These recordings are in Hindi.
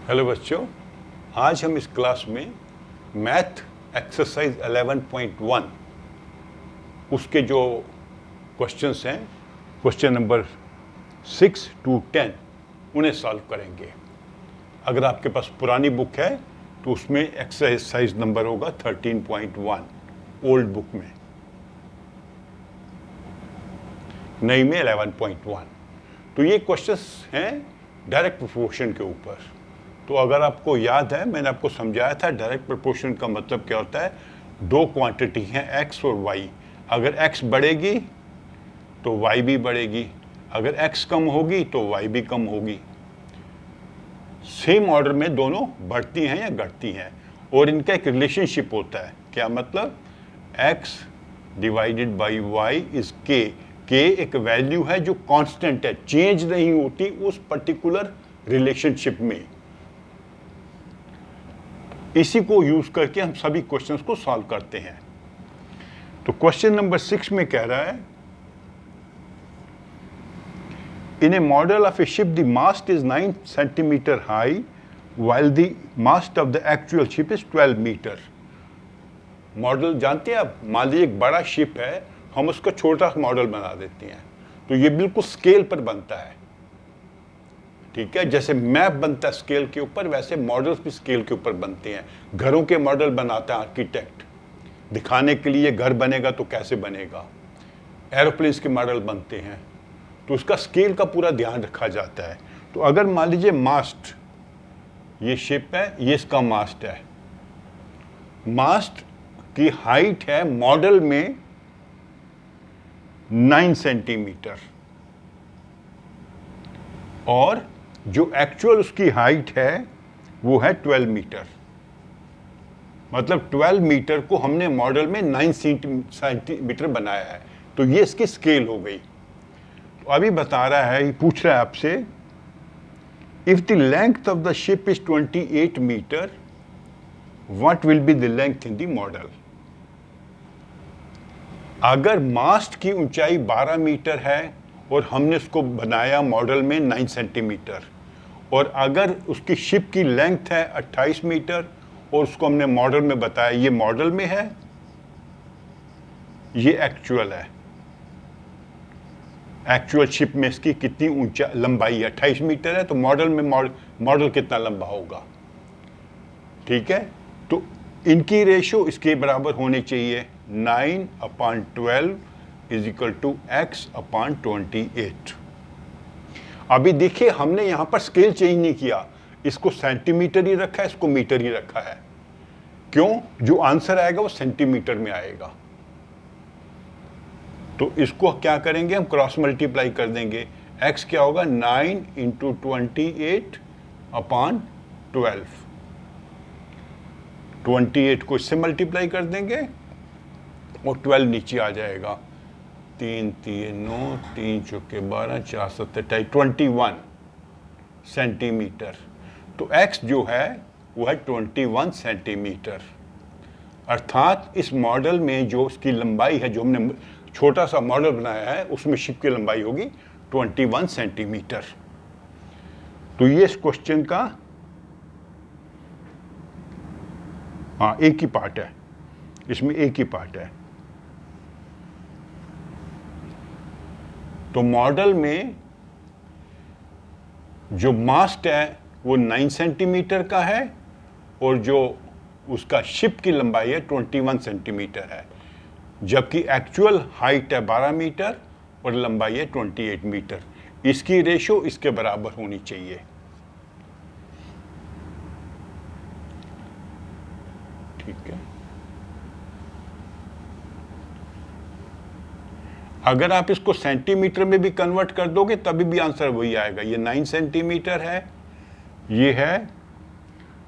हेलो बच्चों, आज हम इस क्लास में मैथ एक्सरसाइज 11.1 उसके जो क्वेश्चंस हैं, क्वेश्चन नंबर 6 to 10 उन्हें सॉल्व करेंगे। अगर आपके पास पुरानी बुक है तो उसमें एक्सरसाइज नंबर होगा 13.1 ओल्ड बुक में, नई में 11.1। तो ये क्वेश्चंस हैं डायरेक्ट प्रोपोर्शन के ऊपर। तो अगर आपको याद है, मैंने आपको समझाया था डायरेक्ट प्रोपोर्शन का मतलब क्या होता है। दो क्वांटिटी हैं x और y। अगर x बढ़ेगी तो y भी बढ़ेगी, अगर x कम होगी तो y भी कम होगी। सेम ऑर्डर में दोनों बढ़ती हैं या घटती हैं, और इनका एक रिलेशनशिप होता है। क्या मतलब? x divided by y is k। k एक वैल्यू है जो कांस्टेंट है, चेंज नहीं होती उस पर्टिकुलर रिलेशनशिप में। इसी को यूज करके हम सभी क्वेश्चंस को सॉल्व करते हैं। तो क्वेश्चन नंबर 6 में कह रहा है, in a model of a ship the mast is 9 centimetre high while the mast of the actual ship is 12 metre. Model जानते हैं आप? मान लीजिए एक बड़ा शिप है, हम उसका छोटा मॉडल बना देते हैं, तो ये बिल्कुल स्केल पर बनता है। ठीक है, जैसे मैप बनता है स्केल के ऊपर, वैसे मॉडल्स भी स्केल के ऊपर बनते हैं। घरों के मॉडल बनाता है आर्किटेक्ट, दिखाने के लिए घर बनेगा तो कैसे बनेगा। एरोप्लेन्स के मॉडल बनते हैं, तो उसका स्केल का पूरा ध्यान रखा जाता है। तो अगर मान लीजिए मास्ट, ये शिप है, ये इसका मास्ट है। मास्ट की हाइट है मॉडल में 9 सेंटीमीटर, और जो एक्चुअल उसकी हाइट है वो है 12 मीटर। मतलब 12 मीटर को हमने मॉडल में 9 सेंटीमीटर बनाया है, तो ये इसकी स्केल हो गई। तो अभी बता रहा है, पूछ रहा है आपसे, if the length of the ship is 28 metre what will be the length in the model. अगर मास्ट की ऊंचाई 12 मीटर है और हमने उसको बनाया मॉडल में 9 सेंटीमीटर, और अगर उसकी शिप की लेंथ है 28 मीटर और उसको हमने मॉडल में बताया, ये मॉडल में है, ये एक्चुअल है। एक्चुअल शिप में इसकी कितनी ऊंचा लंबाई है? 28 मीटर है, तो मॉडल में मॉडल कितना लंबा होगा? ठीक है, तो इनकी रेशो इसके बराबर होनी चाहिए, 9/12 इज इक्वल टू x/28। अभी देखिए, हमने यहां पर स्केल चेंज नहीं किया, इसको सेंटीमीटर ही रखा है, इसको मीटर ही रखा है। क्यों? जो आंसर आएगा वो सेंटीमीटर में आएगा। तो इसको क्या करेंगे हम? क्रॉस मल्टीप्लाई कर देंगे। x क्या होगा? 9 × 28/12। 28 को इससे मल्टीप्लाई कर देंगे और 12 नीचे आ जाएगा। 3 3 9, 3 चौके 12, 4 7 28, 21 सेंटीमीटर। तो x जो है वो है 21 सेंटीमीटर। अर्थात इस मॉडल में जो उसकी लंबाई है, जो हमने छोटा सा मॉडल बनाया है, उसमें शिप की लंबाई होगी 21 सेंटीमीटर। तो ये इस क्वेश्चन का एक ही पार्ट है, इसमें एक ही पार्ट है। तो मॉडल में जो मास्ट है वो 9 सेंटीमीटर का है, और जो उसका शिप की लंबाई है 21 सेंटीमीटर है, जबकि एक्चुअल हाइट है 12 मीटर और लंबाई है 28 मीटर। इसकी रेशो इसके बराबर होनी चाहिए। ठीक है, अगर आप इसको सेंटीमीटर में भी कन्वर्ट कर दोगे तभी भी आंसर वही आएगा। ये 9 सेंटीमीटर है, ये है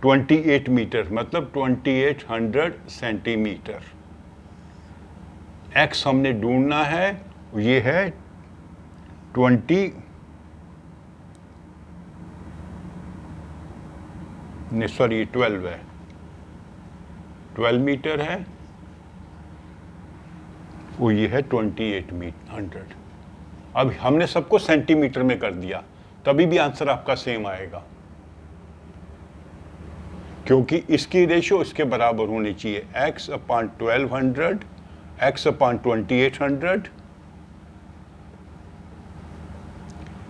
28 मीटर, मतलब 2800 सेंटीमीटर। x हमने ढूंढना है, ये है 12 है, 12 मीटर है, वो ये है 2800। अब हमने सबको सेंटीमीटर में कर दिया, तभी भी आंसर आपका सेम आएगा। क्योंकि इसकी रेशो इसके बराबर होनी चाहिए, x अपॉन 1200, x अपॉन 2800,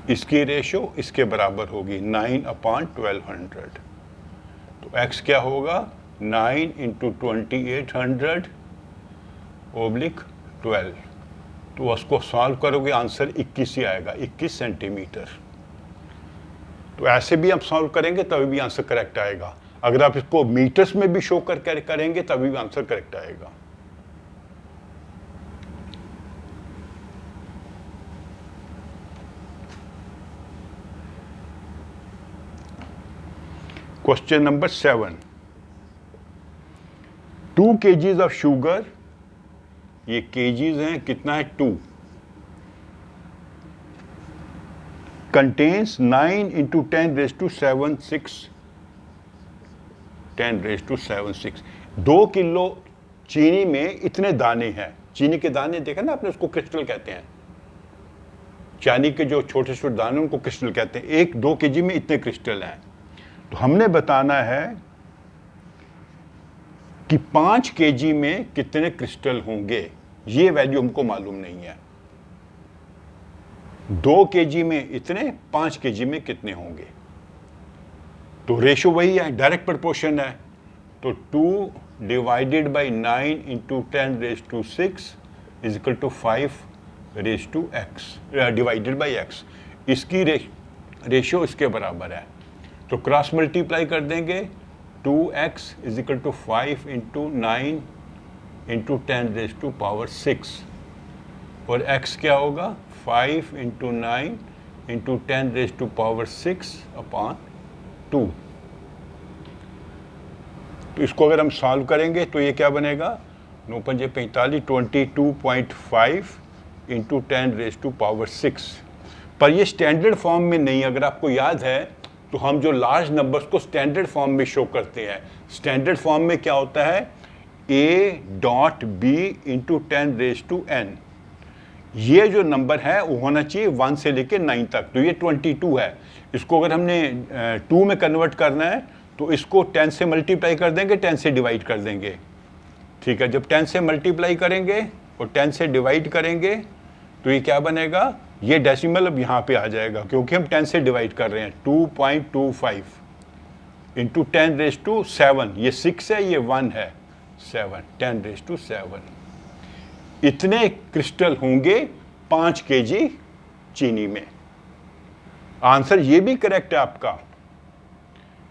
इसकी रेशो इसके बराबर होगी 9 अपॉन 1200। तो x क्या होगा, 9 इंटू 2800 ओब्लिक 12। तो उसको सॉल्व करोगे आंसर 21 ही आएगा, 21 सेंटीमीटर। तो ऐसे भी आप सॉल्व करेंगे तभी भी आंसर करेक्ट आएगा। अगर आप इसको मीटर्स में भी शो कर करेंगे तभी भी आंसर करेक्ट आएगा। Question number 7, 2 kgs of sugar, ये केजीज हैं, कितना है 2, कंटेन्स 9 इंटू 10⁻76, 10⁻76। 2 किलो चीनी में इतने दाने हैं। चीनी के दाने देखा ना आपने, उसको क्रिस्टल कहते हैं। चीनी के जो छोटे छोटे दाने उनको क्रिस्टल कहते हैं। 2 केजी में इतने क्रिस्टल हैं। तो हमने बताना है कि 5 केजी में कितने क्रिस्टल होंगे। ये वैल्यू हमको मालूम नहीं है। 2 केजी में इतने, 5 केजी में कितने होंगे। तो रेशो वही है, डायरेक्ट प्रोपोर्शन है। तो 2 divided by 9 into 10⁻6 is equal to 5⁻x divided by x। इसकी रेशो इसके बराबर है। तो क्रॉस मल्टीप्लाई कर देंगे, 2x is equal to 5 into 9 into 10⁻6 और x क्या होगा, 5 इंटू 9 इंटू 10⁻6 अपॉन 2। तो इसको अगर हम सॉल्व करेंगे तो ये क्या बनेगा, 9 पंजे 45, 22.5 इंटू 10⁻6। पर ये स्टैंडर्ड फॉर्म में नहीं। अगर आपको याद है तो हम जो लार्ज नंबर्स को स्टैंडर्ड फॉर्म में शो करते हैं। स्टैंडर्ड फॉर्म में क्या होता है, a.b इंटू 10⁻n। ये जो नंबर है वो होना चाहिए 1 से लेके 9 तक। तो ये 22 है। इसको अगर हमने 2 में कन्वर्ट करना है तो इसको 10 से मल्टीप्लाई कर देंगे, 10 से डिवाइड कर देंगे। ठीक है, जब 10 से मल्टीप्लाई करेंगे और 10 से डिवाइड करेंगे तो ये क्या बनेगा, ये डेसिमल अब यहाँ पे आ जाएगा क्योंकि हम 10 से डिवाइड कर रहे हैं। 2.25 इंटू 10⁻7, ये 6 है, ये 1 है, 7, 10⁻7। इतने क्रिस्टल होंगे 5 केजी चीनी में। आंसर ये भी करेक्ट है आपका,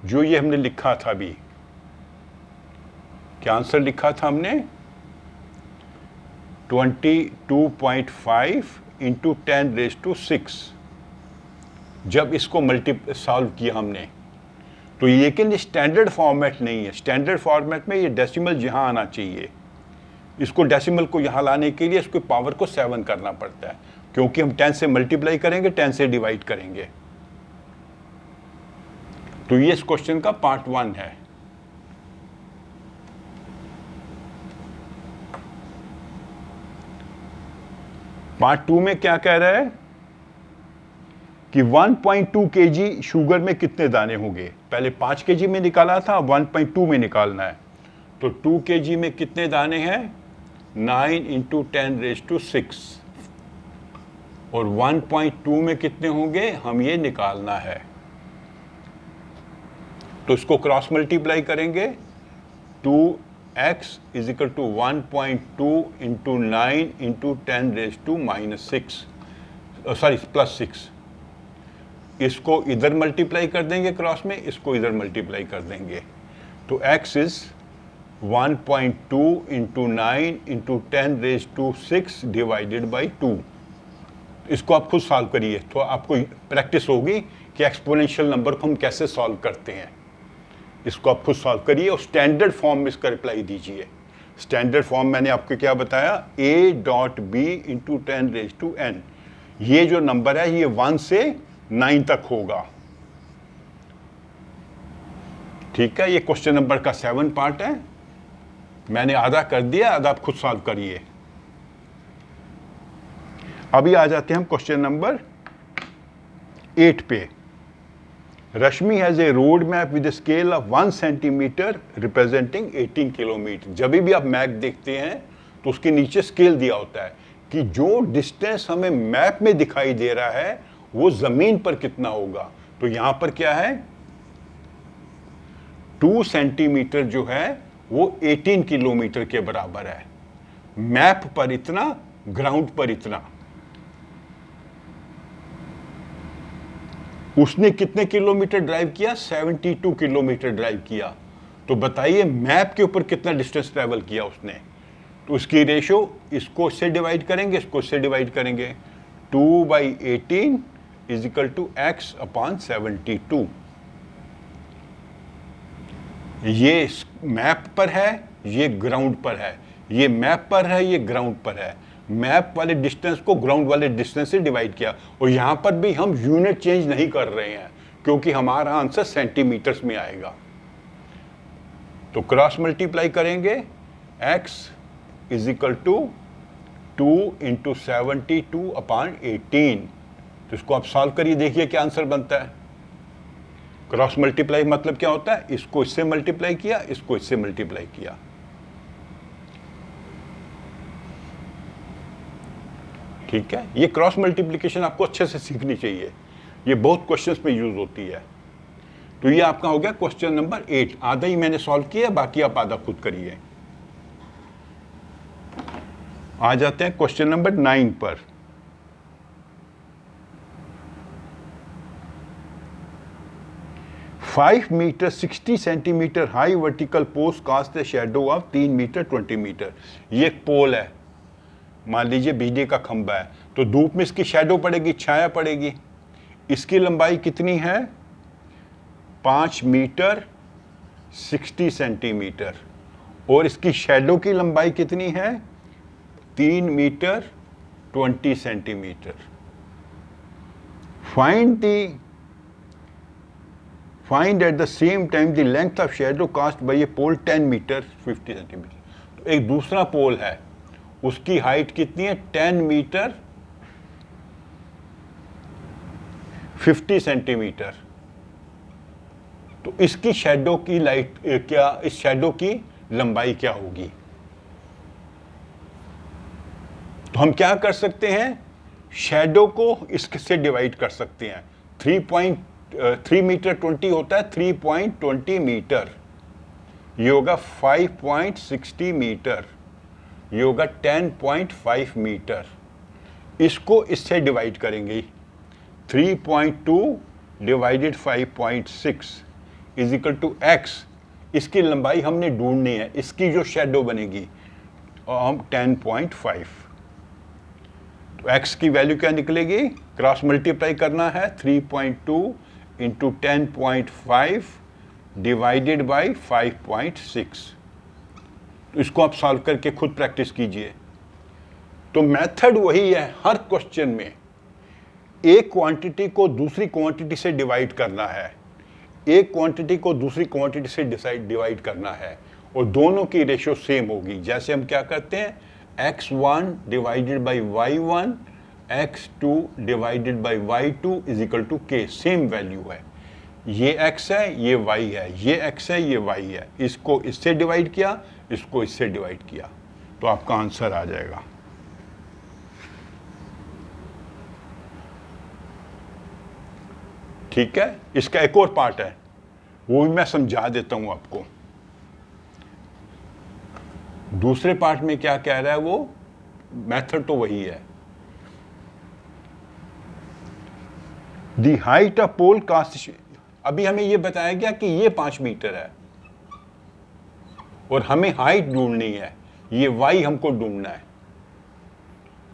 जो ये हमने लिखा था अभी। क्या आंसर लिखा था हमने, 22.5 इंटू 10⁻6। जब इसको सॉल्व किया हमने तो ये, लेकिन स्टैंडर्ड फॉर्मेट नहीं है। स्टैंडर्ड फॉर्मेट में ये डेसिमल यहाँ आना चाहिए। इसको डेसिमल को यहाँ लाने के लिए इसको पावर को 7 करना पड़ता है क्योंकि हम 10 से मल्टीप्लाई करेंगे, 10 से डिवाइड करेंगे। तो ये इस क्वेश्चन का पार्ट 1 है। पार्ट 2 में क्या कह रहा है कि 1.2 केजी शुगर में कितने दाने होंगे। पहले 5 केजी में निकाला था, 1.2 में निकालना है। तो 2 केजी में कितने दाने हैं, 9 इंटू 10⁻6 और 1.2 में कितने होंगे, हम ये निकालना है। तो इसको क्रॉस मल्टीप्लाई करेंगे, 2x is equal to 1.2 into 9 into 10⁻6 sorry +6। इसको इधर मल्टीप्लाई कर देंगे क्रॉस में, इसको इधर मल्टीप्लाई कर देंगे। तो x is 1.2 into 9 into 10⁻6 divided by 2। इसको आप खुद सॉल्व करिए तो आपको प्रैक्टिस होगी कि एक्सपोनेंशियल नंबर को हम कैसे सॉल्व करते हैं। इसको आप खुद सॉल्व करिए और स्टैंडर्ड फॉर्म में इसका रिप्लाई दीजिए। स्टैंडर्ड फॉर्म मैंने आपको क्या बताया, a.b इंटू 10⁻n। ये जो नंबर है ये 1 से 9 तक होगा। ठीक है, ये क्वेश्चन नंबर का 7 पार्ट है। मैंने आधा कर दिया, आधा आप खुद सॉल्व करिए। अभी आ जाते हैं हम क्वेश्चन नंबर 8 पे। Rashmi has a road map with a scale of 1 centimeter representing 18 kilometre. जब भी आप मैप देखते हैं तो उसके नीचे स्केल दिया होता है कि जो डिस्टेंस हमें मैप में दिखाई दे रहा है वो जमीन पर कितना होगा। तो यहां पर क्या है, 2 सेंटीमीटर जो है वो 18 किलोमीटर के बराबर है। मैप पर इतना, ग्राउंड पर इतना। उसने कितने किलोमीटर ड्राइव किया? 72 किलोमीटर ड्राइव किया। तो बताइए मैप के ऊपर कितना डिस्टेंस ट्रैवल किया उसने। तो उसकी रेशो, इसको इससे डिवाइड करेंगे, इसको इससे डिवाइड करेंगे। 2/18 इज इक्वल टू x/72। ये मैप पर है, ये ग्राउंड पर है। ये मैप पर है, ये ग्राउंड पर है। मैप वाले डिस्टेंस को ग्राउंड वाले डिस्टेंस से डिवाइड किया। और यहां पर भी हम यूनिट चेंज नहीं कर रहे हैं क्योंकि हमारा आंसर सेंटीमीटर्स में आएगा। तो क्रॉस मल्टीप्लाई करेंगे, x इज इक्वल टू 2 × 72/18। तो इसको आप सॉल्व करिए, देखिए क्या आंसर बनता है। क्रॉस मल्टीप्लाई मतलब क्या होता है? इसको इससे मल्टीप्लाई किया, इसको इससे मल्टीप्लाई किया। ठीक है, ये क्रॉस मल्टीप्लिकेशन आपको अच्छे से सीखनी चाहिए, ये बहुत क्वेश्चंस में यूज होती है। तो ये आपका हो गया क्वेश्चन नंबर 8। आधा ही मैंने सॉल्व किया, बाकी आप आधा खुद करिए। आ जाते हैं क्वेश्चन नंबर 9 पर। Five metre 60 centimetre high vertical post cast the shadow of 3 metre 20 metre. ये एक पोल है, मान लीजिए बिजली का खंभा है, तो धूप में इसकी शैडो पड़ेगी, छाया पड़ेगी। इसकी लंबाई कितनी है? 5 मीटर 60 सेंटीमीटर। और इसकी शैडो की लंबाई कितनी है? 3 metre 20 centimetre. Find at the same time the length of shadow cast by a pole 10 metre 50 centimetre. तो एक दूसरा पोल है, उसकी हाइट कितनी है? 10 मीटर 50 सेंटीमीटर। तो इसकी शैडो की लाइट क्या, इस शैडो की लंबाई क्या होगी? तो हम क्या कर सकते हैं, शैडो को इससे डिवाइड कर सकते हैं। 3 मीटर 20 होता है 3.20 मीटर, ये होगा 5.60 मीटर, ये होगा 10.5 मीटर। इसको इससे डिवाइड करेंगे, 3.2 divided 5.6 is equal to x। इसकी लंबाई हमने ढूंढनी है, इसकी जो शैडो बनेगी, और हम 10.5। तो x की वैल्यू क्या निकलेगी? क्रॉस मल्टीप्लाई करना है, 3.2 × 10.5 डिवाइडेड बाई 5.6। तो इसको आप सॉल्व करके खुद प्रैक्टिस कीजिए। तो मेथड वही है, हर क्वेश्चन में एक क्वांटिटी को दूसरी क्वांटिटी से डिवाइड करना है, एक क्वांटिटी को दूसरी क्वांटिटी से डिवाइड करना है, और दोनों की रेशियो सेम होगी। जैसे हम क्या करते हैं, x1 divided by y1, x2 divided by y2 is equal to k। Same value है, ये x है, ये y है, ये x है, ये y है। इसको इससे डिवाइड किया, इसको इससे डिवाइड किया, तो आपका आंसर आ जाएगा। ठीक है, इसका एक और पार्ट है, वो भी मैं समझा देता हूं आपको। दूसरे पार्ट में क्या कह रहा है, वो मेथड तो वही है। The height of pole cast, अभी हमें ये बताया गया कि ये 5 मीटर है और हमें हाइट ढूंढनी है, ये y हमको ढूंढना है।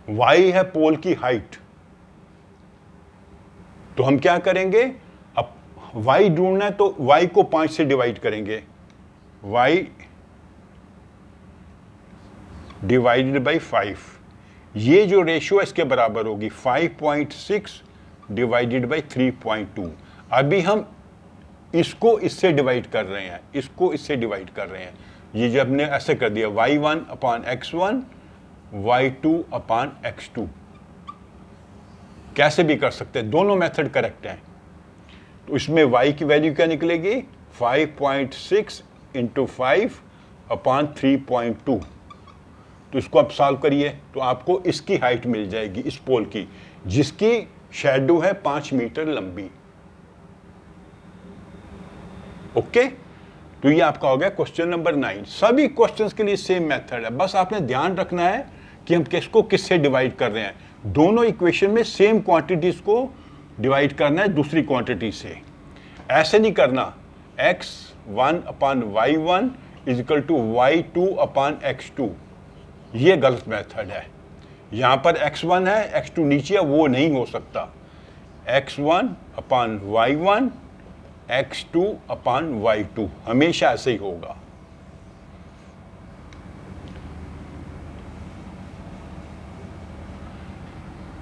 y है पोल की हाइट, तो हम क्या करेंगे, अब y ढूंढना है तो y को 5 से डिवाइड करेंगे, y डिवाइडेड बाई 5। ये जो रेशियो है इसके बराबर होगी 5.6 डिवाइडेड बाई 3.2। अभी हम इसको इससे डिवाइड कर रहे हैं, इसको इससे डिवाइड कर रहे हैं। ये जब हमने ऐसे कर दिया, y1/x1, y2/x2, कैसे भी कर सकते हैं, दोनों मेथड करेक्ट हैं। तो इसमें y की वैल्यू क्या निकलेगी? 5.6 इंटू 5/3.2। तो इसको आप सॉल्व करिए तो आपको इसकी हाइट मिल जाएगी, इस पोल की, जिसकी शैडो है 5 मीटर लंबी। ओके, तो ये आपका हो गया क्वेश्चन नंबर 9। सभी क्वेश्चंस के लिए सेम मेथड है, बस आपने ध्यान रखना है कि हम किसको किससे डिवाइड कर रहे हैं। दोनों इक्वेशन में सेम क्वांटिटीज को डिवाइड करना है दूसरी क्वांटिटी से। ऐसे नहीं करना x1/y1 is equal to y2/x2, ये गलत मेथड है। यहां पर x1 है, x2 नीचे है, वो नहीं हो सकता। x1/y1 x2/y2 हमेशा ऐसे ही होगा।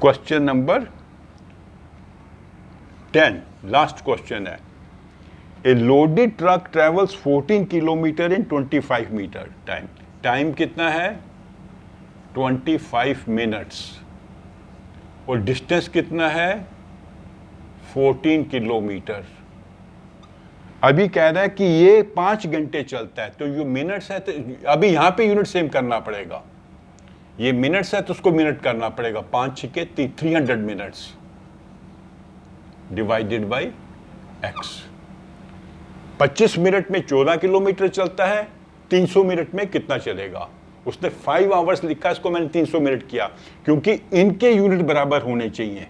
क्वेश्चन नंबर 10 लास्ट क्वेश्चन है। A loaded truck travels 14 kilometre in 25 metre time. Time कितना है? 25 मिनट्स। और डिस्टेंस कितना है? 14 किलोमीटर। अभी कह रहा है कि ये 5 घंटे चलता है, तो जो मिनट्स है तो अभी यहां पे यूनिट सेम करना पड़ेगा। ये मिनट्स है तो उसको मिनट करना पड़ेगा। 5 6 300 minutes divided by x। 25 minute में 14 किलोमीटर चलता है, 300 मिनट में कितना चलेगा? उसने 5 आवर्स लिखा, इसको मैंने 300 मिनट किया क्योंकि इनके यूनिट बराबर होने चाहिए।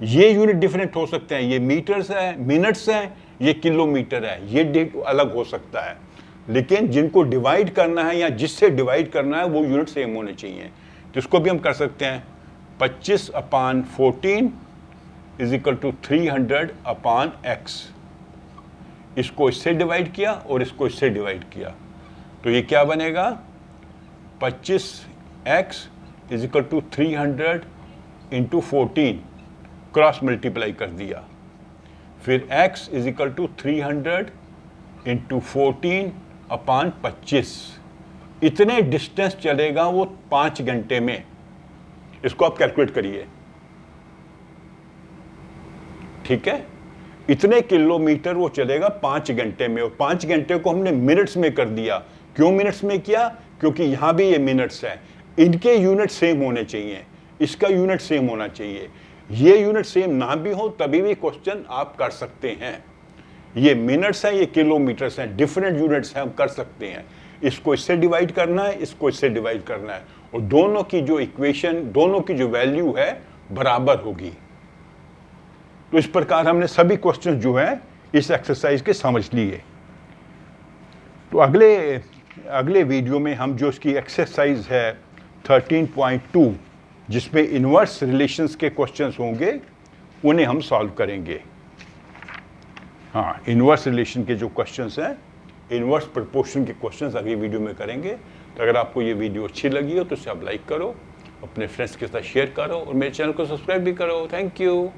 ये यूनिट डिफरेंट हो सकते हैं, ये मीटर्स है, मिनट्स है, ये किलोमीटर है, ये अलग हो सकता है, लेकिन जिनको डिवाइड करना है या जिससे डिवाइड करना है वो यूनिट सेम होने चाहिए। तो इसको भी हम कर सकते हैं 25/14 इज इक्वल टू 300/x। इसको इससे डिवाइड किया और इसको इससे डिवाइड किया, तो ये क्या बनेगा? 25x is equal to 300 into 14, cross multiply कर दिया। फिर x is equal to 300 into 14/25। इतने डिस्टेंस चलेगा वो 5 घंटे में। इसको आप कैलकुलेट करिए, ठीक है? इतने किलोमीटर वो चलेगा 5 घंटे में, और 5 घंटे को हमने मिनट्स में कर दिया। क्यों मिनट्स में किया? क्योंकि यहां भी ये मिनट्स है, इनके यूनिट सेम होने चाहिए, इसका यूनिट सेम होना चाहिए। ये यूनिट सेम ना भी हो तभी भी क्वेश्चन आप कर सकते हैं। ये मिनट्स है, ये किलोमीटर्स हैं, डिफरेंट यूनिट्स हैं, हम कर सकते हैं। इसको इससे डिवाइड करना है, इसको इससे डिवाइड करना है, और दोनों की जो इक्वेशन, दोनों की जो वैल्यू है बराबर होगी। तो इस प्रकार हमने सभी क्वेश्चन जो है इस एक्सरसाइज के समझ लिए। तो अगले वीडियो में हम जो इसकी एक्सरसाइज है 13.2 जिसमें इन्वर्स रिलेशंस के क्वेश्चंस होंगे उन्हें हम सॉल्व करेंगे। हाँ, इन्वर्स रिलेशन के जो क्वेश्चंस हैं, इन्वर्स प्रोपोर्शन के क्वेश्चंस अगली वीडियो में करेंगे। तो अगर आपको ये वीडियो अच्छी लगी हो तो इसे आप लाइक करो, अपने फ्रेंड्स के साथ शेयर करो और मेरे चैनल को सब्सक्राइब भी करो। Thank you.